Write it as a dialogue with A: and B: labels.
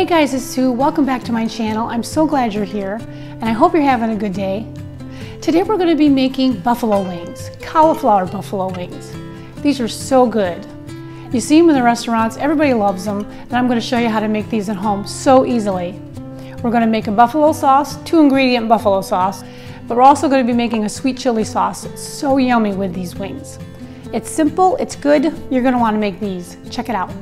A: Hey guys, it's Sue. Welcome back to my channel. I'm so glad you're here and I hope you're having a good day. Today we're going to be making buffalo wings, cauliflower buffalo wings. These are so good. You see them in the restaurants, everybody loves them, and I'm going to show you how to make these at home so easily. We're going to make a buffalo sauce, 2-ingredient buffalo sauce, but we're also going to be making a sweet chili sauce. It's so yummy with these wings. It's simple, it's good, you're going to want to make these. Check it out.